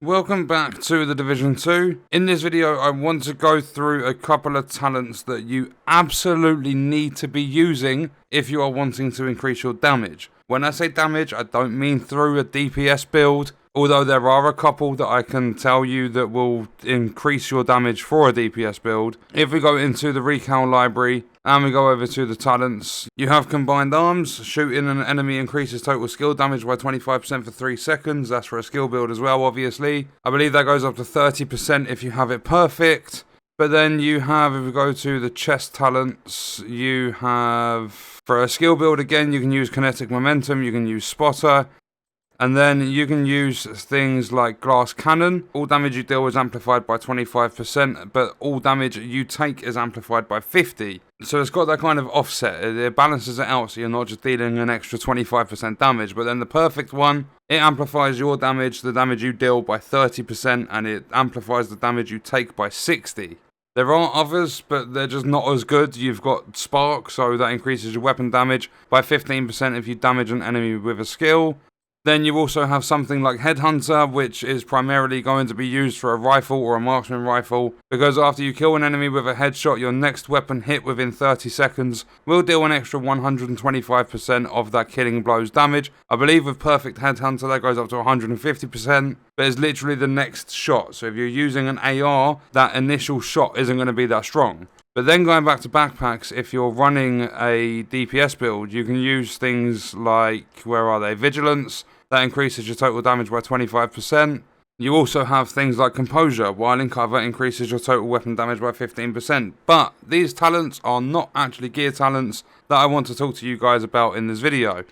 Welcome back to the Division 2. In this video I want to go through a couple of talents that you absolutely need to be using if you are wanting to increase your damage. When I say damage, I don't mean through a DPS build, although there are a couple that I can tell you that will increase your damage for a DPS build. If we go into the Recal library and we go over to the talents, you have combined arms. Shooting an enemy increases total skill damage by 25% for 3 seconds. That's for a skill build as well, obviously. I believe that goes up to 30% if you have it perfect. But then you have, if we go to the chest talents, you have, for a skill build again, you can use kinetic momentum, you can use spotter. And then you can use things like glass cannon. All damage you deal is amplified by 25%, but all damage you take is amplified by 50%. So it's got that kind of offset. It balances it out so you're not just dealing an extra 25% damage. But then the perfect one, it amplifies your damage, the damage you deal, by 30%, and it amplifies the damage you take by 60%. There are others, but they're just not as good. You've got Spark, so that increases your weapon damage by 15% if you damage an enemy with a skill. Then you also have something like Headhunter, which is primarily going to be used for a rifle or a marksman rifle, because after you kill an enemy with a headshot, your next weapon hit within 30 seconds will deal an extra 125% of that killing blow's damage. I believe with Perfect Headhunter that goes up to 150%, but it's literally the next shot. So if you're using an AR, that initial shot isn't going to be that strong. But then going back to backpacks, if you're running a DPS build, you can use things like, where are they, Vigilance. That increases your total damage by 25%. You also have things like Composure, while in cover increases your total weapon damage by 15%. But these talents are not actually gear talents that I want to talk to you guys about in this video.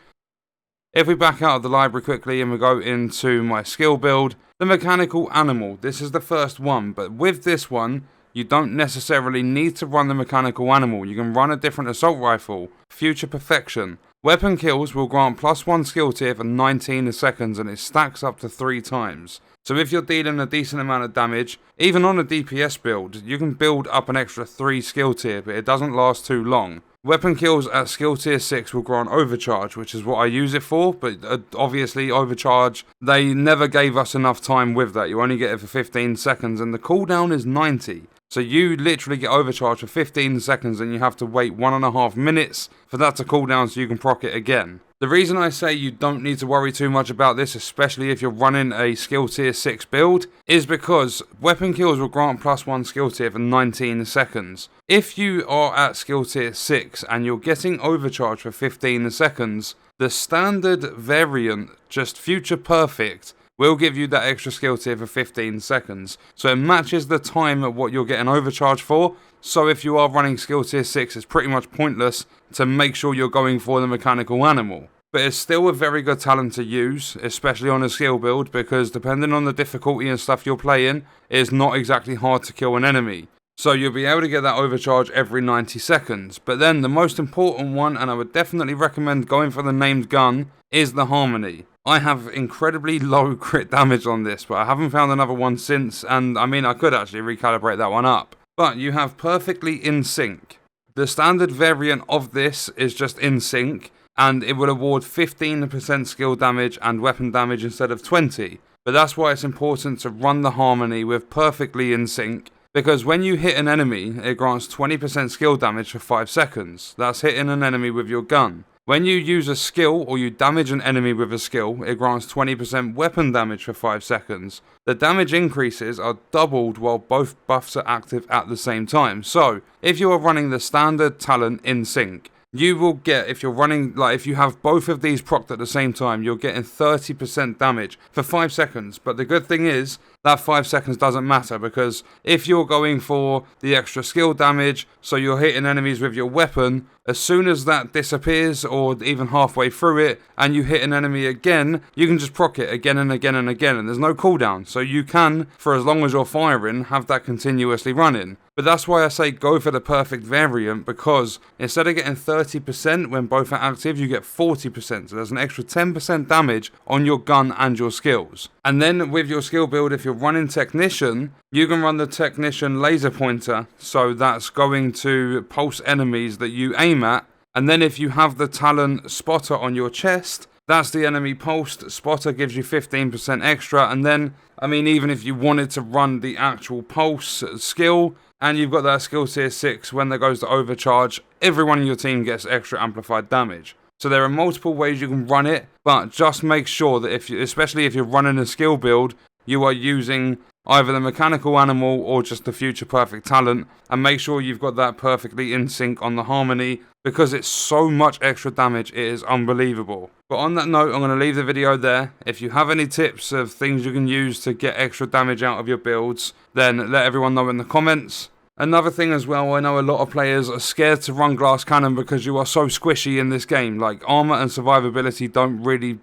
If we back out of the library quickly and we go into my skill build, the Mechanical Animal, this is the first one, but with this one, you don't necessarily need to run the Mechanical Animal. You can run a different assault rifle. Future Perfection. Weapon kills will grant +1 skill tier for 19 seconds, and it stacks up to 3 times. So if you're dealing a decent amount of damage, even on a DPS build, you can build up an extra 3 skill tier, but it doesn't last too long. Weapon kills at skill tier 6 will grant Overcharge, which is what I use it for, but obviously Overcharge, they never gave us enough time with that. You only get it for 15 seconds, and the cooldown is 90. So you literally get Overcharge for 15 seconds and you have to wait 1.5 minutes for that to cool down so you can proc it again. The reason I say you don't need to worry too much about this, especially if you're running a skill tier 6 build, is because weapon kills will grant +1 skill tier for 19 seconds. If you are at skill tier 6 and you're getting Overcharge for 15 seconds, the standard variant, just Future Perfect, will give you that extra skill tier for 15 seconds. So it matches the time at what you're getting Overcharge for. So if you are running skill tier 6, it's pretty much pointless to make sure you're going for the Mechanical Animal. But it's still a very good talent to use, especially on a skill build, because depending on the difficulty and stuff you're playing, it's not exactly hard to kill an enemy. So you'll be able to get that Overcharge every 90 seconds. But then the most important one, and I would definitely recommend going for the named gun, is the Harmony. I have incredibly low crit damage on this, but I haven't found another one since, and I mean I could actually recalibrate that one up. But you have Perfectly In Sync. The standard variant of this is just In Sync, and it will award 15% skill damage and weapon damage instead of 20. But that's why it's important to run the Harmony with Perfectly In Sync, because when you hit an enemy, it grants 20% skill damage for 5 seconds. That's hitting an enemy with your gun. When you use a skill or you damage an enemy with a skill, it grants 20% weapon damage for 5 seconds. The damage increases are doubled while both buffs are active at the same time. So, if you are running the standard talent In Sync, you will get, if you're running, if you have both of these procced at the same time, you're getting 30% damage for 5 seconds. But the good thing is, that 5 seconds doesn't matter, because if you're going for the extra skill damage, so you're hitting enemies with your weapon, as soon as that disappears, or even halfway through it, and you hit an enemy again, you can just proc it again and again and again, and there's no cooldown. So you can, for as long as you're firing, have that continuously running. But that's why I say go for the perfect variant, because instead of getting 30% when both are active, you get 40%. So there's an extra 10% damage on your gun and your skills. And then with your skill build, if you're running Technician, you can run the Technician laser pointer. So that's going to pulse enemies that you aim at. And then if you have the talent Spotter on your chest, that's the enemy pulsed. Spotter gives you 15% extra, and then I mean, even if you wanted to run the actual pulse skill, and you've got that skill tier 6, when that goes to overcharge, everyone in your team gets extra amplified damage. So there are multiple ways you can run it, but just make sure that especially if you're running a skill build, you are using either the mechanical animal or just the future perfect talent, and make sure you've got that perfectly in sync on the harmony, because it's so much extra damage, it is unbelievable. But on that note, I'm going to leave the video there. If you have any tips of things you can use to get extra damage out of your builds, then let everyone know in the comments. Another thing as well, I know a lot of players are scared to run glass cannon because you are so squishy in this game. Like, armor and survivability don't really,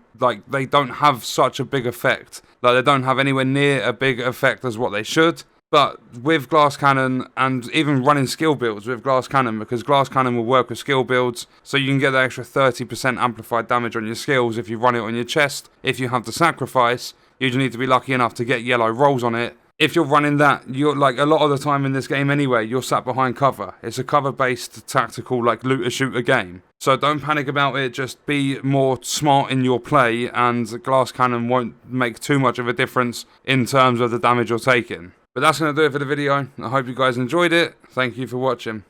they don't have such a big effect. Like, they don't have anywhere near a big effect as what they should. But with glass cannon, and even running skill builds with glass cannon, because glass cannon will work with skill builds, so you can get that extra 30% amplified damage on your skills if you run it on your chest. If you have to sacrifice, you just need to be lucky enough to get yellow rolls on it. If you're running that, you're like, a lot of the time in this game anyway, you're sat behind cover. It's a cover-based tactical, like, looter-shooter game. So don't panic about it, just be more smart in your play, and glass cannon won't make too much of a difference in terms of the damage you're taking. But that's going to do it for the video. I hope you guys enjoyed it. Thank you for watching.